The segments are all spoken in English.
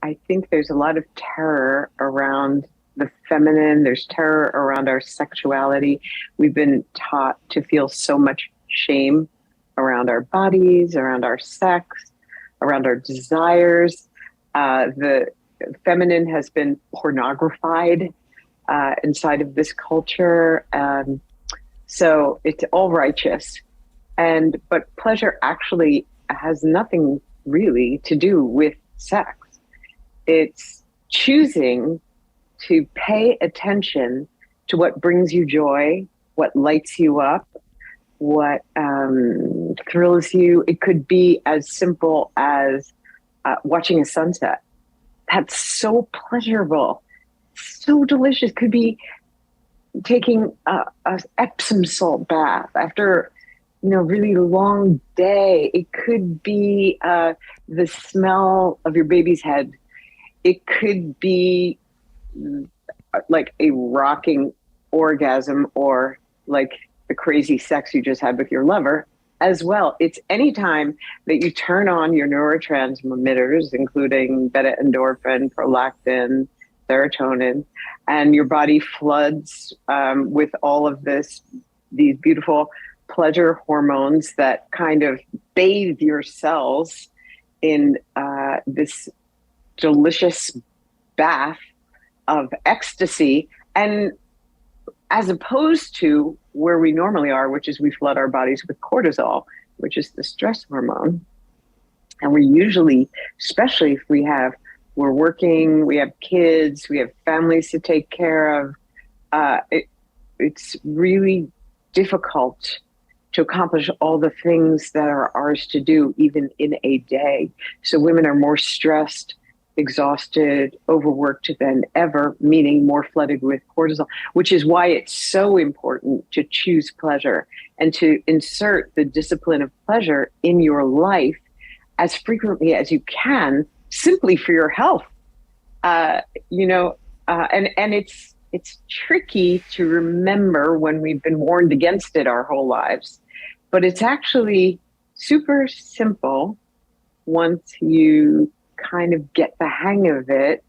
I think there's a lot of terror around the feminine. There's terror around our sexuality. We've been taught to feel so much shame around our bodies, around our sex, around our desires. The feminine has been pornographied inside of this culture. So it's all righteous. But pleasure actually has nothing really to do with sex. It's choosing to pay attention to what brings you joy, what lights you up, what thrills you. It could be as simple as watching a sunset. That's so pleasurable, so delicious. Could be taking a Epsom salt bath after really long day. It could be the smell of your baby's head. It could be like a rocking orgasm or like the crazy sex you just had with your lover as well. It's any time that you turn on your neurotransmitters, including beta endorphin, prolactin, serotonin, and your body floods with all of these beautiful pleasure hormones that kind of bathe your cells in this delicious bath of ecstasy. And as opposed to where we normally are, which is we flood our bodies with cortisol, which is the stress hormone. And we usually, especially if we're working, we have kids, we have families to take care of, it's really difficult to accomplish all the things that are ours to do, even in a day. So women are more stressed, exhausted, overworked than ever, meaning more flooded with cortisol, which is why it's so important to choose pleasure and to insert the discipline of pleasure in your life as frequently as you can, simply for your health. And it's tricky to remember when we've been warned against it our whole lives, but it's actually super simple once you kind of get the hang of it,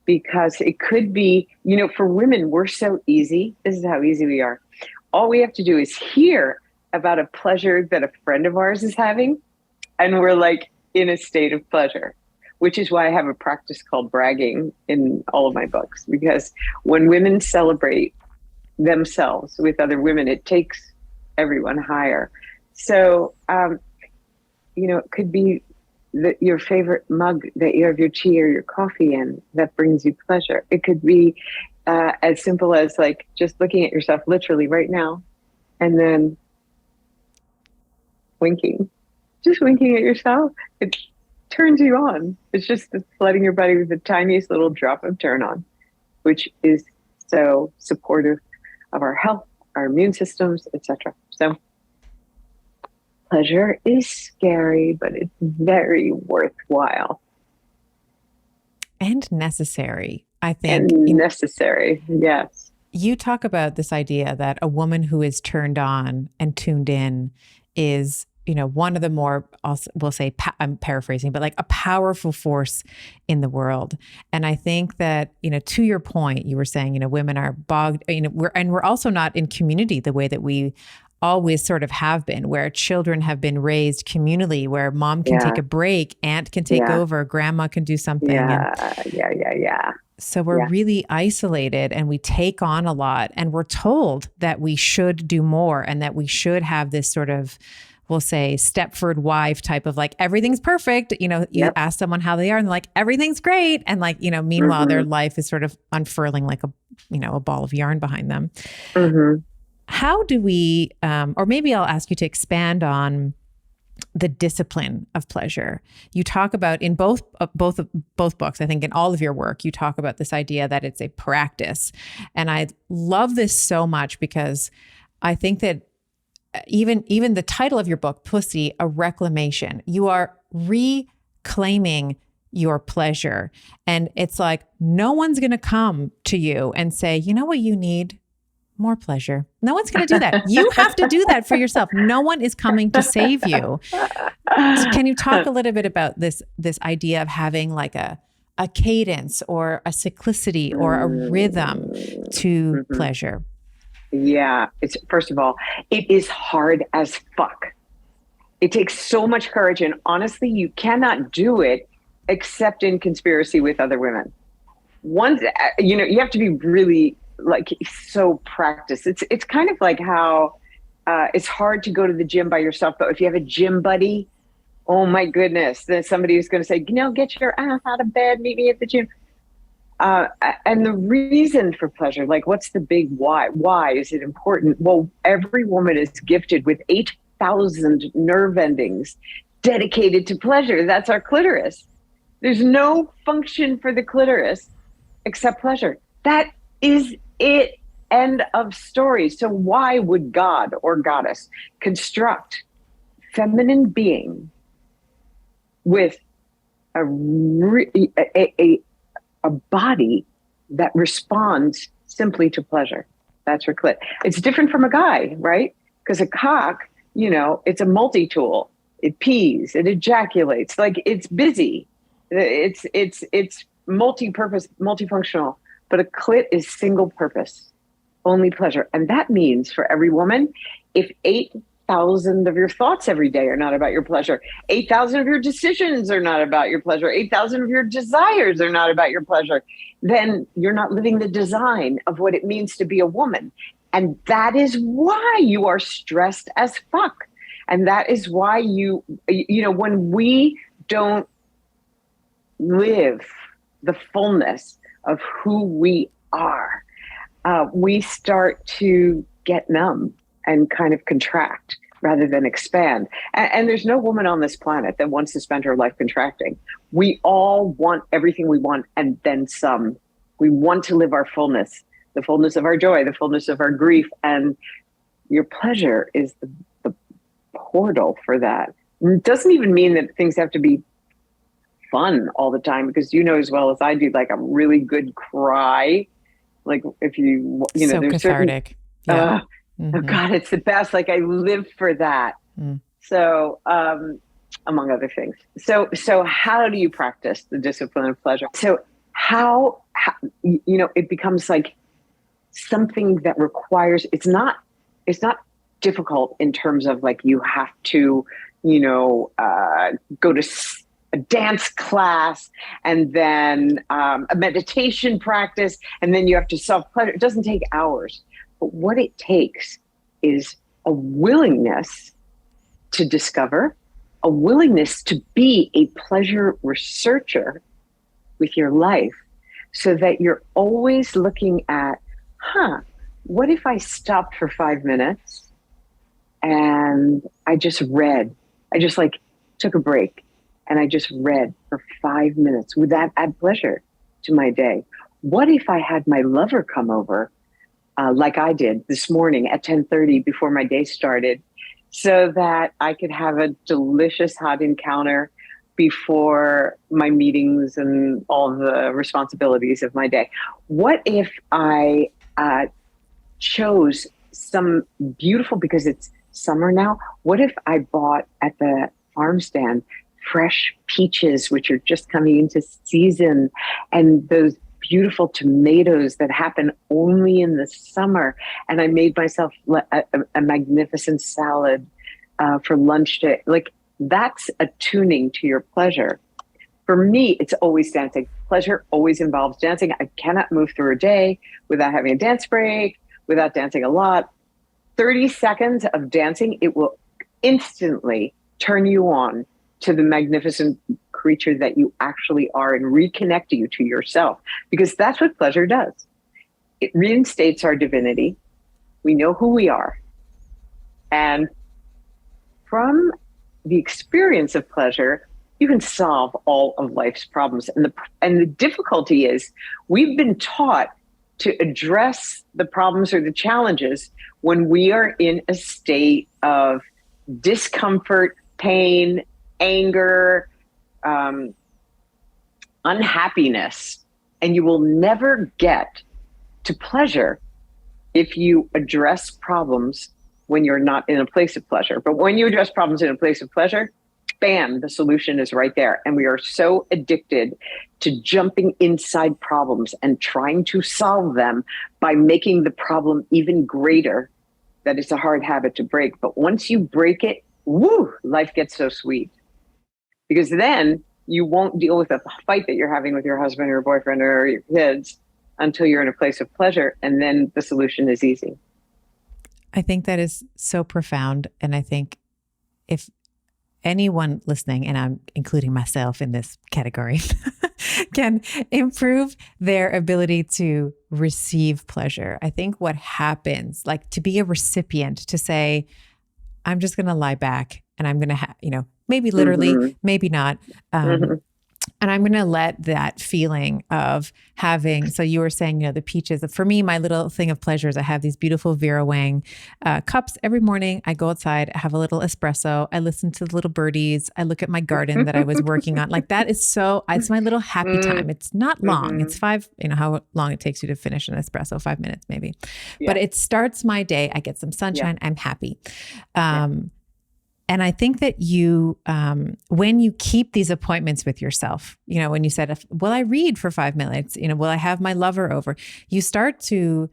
because it could be, for women, we're so easy. This is how easy we are. All we have to do is hear about a pleasure that a friend of ours is having, and we're like in a state of pleasure, which is why I have a practice called bragging in all of my books, because when women celebrate themselves with other women, it takes everyone higher. So, it could be your favorite mug that you have your tea or your coffee in that brings you pleasure. It could be as simple as like just looking at yourself literally right now and then just winking at yourself. It turns you on. It's just flooding your body with the tiniest little drop of turn on, which is so supportive of our health, our immune systems, etc. So pleasure is scary, but it's very worthwhile. And necessary, I think. And necessary, yes. You talk about this idea that a woman who is turned on and tuned in is, one of the more, we'll say, I'm paraphrasing, but like a powerful force in the world. And I think that, to your point, you were saying, women are bogged, we're also not in community the way that we always sort of have been, where children have been raised communally, where mom can take a break, aunt can take over, grandma can do something. Yeah. So we're really isolated and we take on a lot, and we're told that we should do more and that we should have this sort of, we'll say, Stepford wife type of like, everything's perfect. You ask someone how they are and they're like, everything's great. And like, meanwhile, their life is sort of unfurling like a ball of yarn behind them. Mm-hmm. How do we, or maybe I'll ask you to expand on the discipline of pleasure. You talk about in both books, I think in all of your work, you talk about this idea that it's a practice. And I love this so much because I think that even the title of your book, Pussy, a reclamation, you are reclaiming your pleasure. And it's like, no one's going to come to you and say, you know what you need? More pleasure. No one's going to do that. You have to do that for yourself. No one is coming to save you. So can you talk a little bit about this idea of having like a a cadence or a cyclicity or a rhythm to pleasure? Yeah. It's, first of all, it is hard as fuck. It takes so much courage. And honestly, you cannot do it except in conspiracy with other women. Once, you have to be really like so practiced. It's kind of like how it's hard to go to the gym by yourself, but if you have a gym buddy, oh my goodness, then somebody who's going to say, get your ass out of bed, meet me at the gym. And the reason for pleasure, like what's the big why? Why is it important? Well, every woman is gifted with 8,000 nerve endings dedicated to pleasure. That's our clitoris. There's no function for the clitoris except pleasure. That is it. End of story. So why would God or goddess construct feminine being with a body that responds simply to pleasure? That's her clit. It's different from a guy, right? Because a cock, it's a multi-tool. It pees, it ejaculates, like it's busy. It's multi-purpose, multifunctional, but a clit is single purpose, only pleasure. And that means for every woman, if 8,000 of your thoughts every day are not about your pleasure, 8,000 of your decisions are not about your pleasure, 8,000 of your desires are not about your pleasure, then you're not living the design of what it means to be a woman. And that is why you are stressed as fuck. And that is why when we don't live the fullness of who we are, we start to get numb and kind of contract rather than expand. And there's no woman on this planet that wants to spend her life contracting. We all want everything we want and then some. We want to live our fullness, the fullness of our joy, the fullness of our grief. And your pleasure is the portal for that. It doesn't even mean that things have to be fun all the time, because as well as I do, like a really good cry. Like if so there's cathartic. Oh God, it's the best. Like I live for that. So, among other things. So how do you practice the discipline of pleasure? So how it becomes like something that requires, it's not difficult in terms of like, you have to, go to a dance class and then a meditation practice, and then you have to self-pleasure. It doesn't take hours. But what it takes is a willingness to discover, a willingness to be a pleasure researcher with your life, so that you're always looking at, what if I stopped for 5 minutes and I just read? I just took a break and I just read for 5 minutes. Would that add pleasure to my day? What if I had my lover come over like I did this morning at 10:30 before my day started, so that I could have a delicious hot encounter before my meetings and all the responsibilities of my day? What if I chose some beautiful, because it's summer now, what if I bought at the farm stand fresh peaches, which are just coming into season, and those beautiful tomatoes that happen only in the summer, and I made myself a magnificent salad for lunch today. Like, that's attuning to your pleasure. For me, it's always dancing. Pleasure always involves dancing. I cannot move through a day without having a dance break, without dancing a lot. 30 seconds of dancing, it will instantly turn you on to the magnificent creature that you actually are and reconnect you to yourself, because that's what pleasure does. It reinstates our divinity. We know who we are. And from the experience of pleasure, you can solve all of life's problems. And the difficulty is, we've been taught to address the problems or the challenges when we are in a state of discomfort, pain, anger, unhappiness. And you will never get to pleasure if you address problems when you're not in a place of pleasure. But when you address problems in a place of pleasure, bam, the solution is right there. And we are so addicted to jumping inside problems and trying to solve them by making the problem even greater that it's a hard habit to break. But once you break it, woo, life gets so sweet. Because then you won't deal with the fight that you're having with your husband or your boyfriend or your kids until you're in a place of pleasure. And then the solution is easy. I think that is so profound. And I think if anyone listening, and I'm including myself in this category, can improve their ability to receive pleasure, I think what happens, like to be a recipient, to say, I'm just going to lie back and I'm going to, maybe literally, maybe not. And I'm going to let that feeling of having, so you were saying, the peaches, for me, my little thing of pleasure is I have these beautiful Vera Wang cups every morning. I go outside, I have a little espresso. I listen to the little birdies. I look at my garden that I was working on. Like that is it's my little happy time. It's not long. It's how long it takes you to finish an espresso, 5 minutes maybe, but it starts my day. I get some sunshine. I'm happy. And I think that you, when you keep these appointments with yourself, when you said, will I read for 5 minutes? Will I have my lover over? You start to,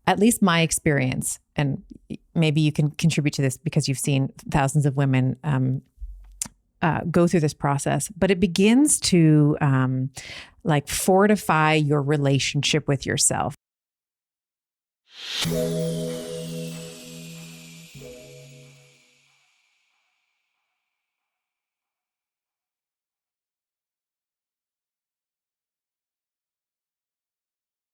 at least my experience, and maybe you can contribute to this because you've seen thousands of women go through this process, but it begins to fortify your relationship with yourself.